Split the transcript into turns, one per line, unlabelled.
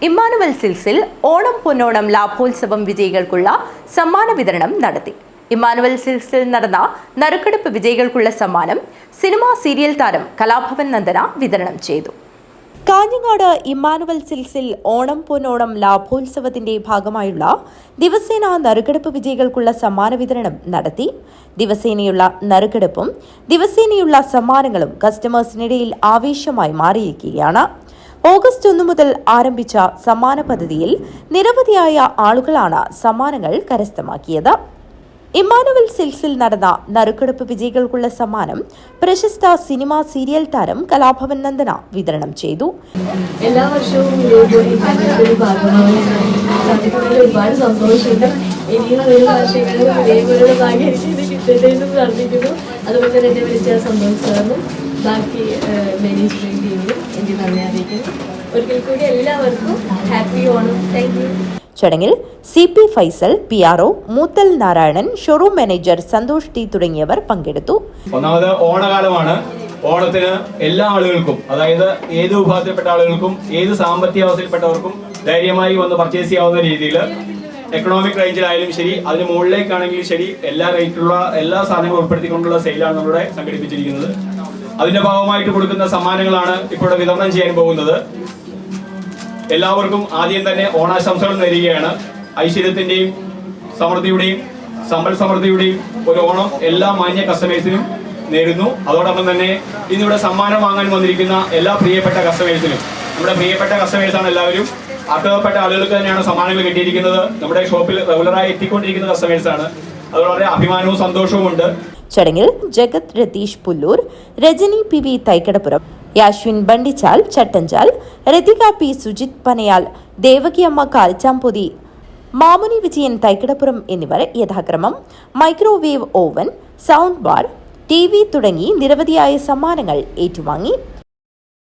Emmanuel സിൽസിൽ Onam പൊന്നോണം ലാഭോത്സവം വിജയികൾക്കുള്ള സമ്മാന വിതരണം നടത്തി. ഇമ്മാനുവൽ സിൽസിൽ നടന്ന നറുക്കെടുപ്പ് വിജയികൾക്കുള്ള സമ്മാനം സിനിമാ സീരിയൽ താരം കലാഭവൻ നന്ദന വിതരണം ചെയ്തു. കാഞ്ഞങ്ങാട് ഇമ്മാനുവൽ സിൽസിൽ ഓണം പൊന്നോണം ലാഭോത്സവത്തിന്റെ ഭാഗമായുള്ള ദിവസേന നറുക്കെടുപ്പ് വിജയികൾക്കുള്ള സമ്മാന വിതരണം നടത്തി. ദിവസേനയുള്ള നറുക്കെടുപ്പും ദിവസേനയുള്ള സമ്മാനങ്ങളും കസ്റ്റമേഴ്സിനിടയിൽ ആവേശമായി മാറിയിരിക്കുകയാണ്. ഓഗസ്റ്റ് 1 മുതൽ ആരംഭിച്ച സമ്മാന പദ്ധതിയിൽ നിരവധിയായ ആളുകളാണ് സമ്മാനങ്ങൾ കരസ്ഥമാക്കിയത്. ഇമ്മാനുവൽ സിൽസിൽ നടന്ന നറുക്കെടുപ്പ് വിജയികൾക്കുള്ള സമ്മാനം പ്രശസ്ത സിനിമാ സീരിയൽ താരം കലാഭവൻ നന്ദന വിതരണം ചെയ്തു.
എല്ലാ വർഷവും ഒരുപാട് സന്തോഷമുണ്ട്. ഇനിയും ഒരു വർഷങ്ങളിൽ ഇതേപോലുള്ള ഭാഗ്യം കിട്ടട്ടെ എന്ന് പ്രാർത്ഥിക്കുന്നു. അതുപോലെ തന്നെ എന്നെ വിളിച്ച സന്തോഷ് സാറിനും ബാക്കി മാനേജ്മെന്റ് ടീമിനും എനിക്ക് നന്ദി അറിയിക്കുന്നു. ഒരിക്കൽ കൂടി എല്ലാവർക്കും ഹാപ്പി ഓണം. Thank you.
ചടങ്ങിൽ CP Faisal, PRO Moothal Narayanan, showroom manager Santhosh T തുടങ്ങിയവർ പങ്കെടുത്തു.
ഒന്നാമത് ഓണകാലമാണ്. ഓണത്തിന് എല്ലാ ആളുകൾക്കും, അതായത് ഏത് വിഭാഗത്തിൽപ്പെട്ട ആളുകൾക്കും ഏത് സാമ്പത്തിക അവസ്ഥയിൽപ്പെട്ടവർക്കും ധൈര്യമായി വന്ന് പർച്ചേസ് ചെയ്യാവുന്ന രീതിയിൽ എക്കണോമിക് റേഞ്ചിലായാലും ശരി, അതിന് മുകളിലേക്കാണെങ്കിലും ശരി, എല്ലാ റേറ്റിലുള്ള എല്ലാ സാധനങ്ങളും ഉൾപ്പെടുത്തിക്കൊണ്ടുള്ള സെയിലാണ് നമ്മളിവിടെ സംഘടിപ്പിച്ചിരിക്കുന്നത്. അതിന്റെ ഭാഗമായിട്ട് കൊടുക്കുന്ന സമ്മാനങ്ങളാണ് ഇപ്പോൾ വിതരണം ചെയ്യാൻ പോകുന്നത്. എല്ലാവർക്കും ആദ്യം തന്നെ ഓണാശംസകൾ നേരുകയാണ്. ഐശ്വര്യത്തിന്റെയും സമൃദ്ധിയുടെയും സമ്പൽ സമൃദ്ധിയുടെയും ഒരു ഓണം എല്ലാ മാന്യ കസ്റ്റമേഴ്സിനും നേരുന്നു. അതോടൊപ്പം തന്നെ ഇന്നിവിടെ സമ്മാനം വാങ്ങാൻ വന്നിരിക്കുന്ന എല്ലാ പ്രിയപ്പെട്ട കസ്റ്റമേഴ്സിനും, നമ്മുടെ പ്രിയപ്പെട്ട കസ്റ്റമേഴ്സാണ് എല്ലാവരും, അർഹതപ്പെട്ട ആളുകൾക്ക് തന്നെയാണ് സമ്മാനങ്ങൾ കിട്ടിയിരിക്കുന്നത്. നമ്മുടെ ഷോപ്പിൽ റെഗുലറായി എത്തിക്കൊണ്ടിരിക്കുന്ന കസ്റ്റമേഴ്സാണ്. അത് വളരെ അഭിമാനവും സന്തോഷവും ഉണ്ട്.
ചടങ്ങിൽ ജഗത് രതീഷ് പുല്ലൂർ, രജനി PV തൈക്കടപ്പുറം, യാശ്വിൻ ബണ്ടിച്ചാൽ ചട്ടഞ്ചാൽ, രതിക P സുജിത് പനയാൽ, ദേവകിയമ്മ കാൽച്ചാംപൊതി, മാമുനി വിജയൻ തൈക്കടപ്പുറം എന്നിവർ യഥാക്രമം microwave oven, sound bar, TV തുടങ്ങി നിരവധിയായ സമ്മാനങ്ങൾ ഏറ്റുവാങ്ങി.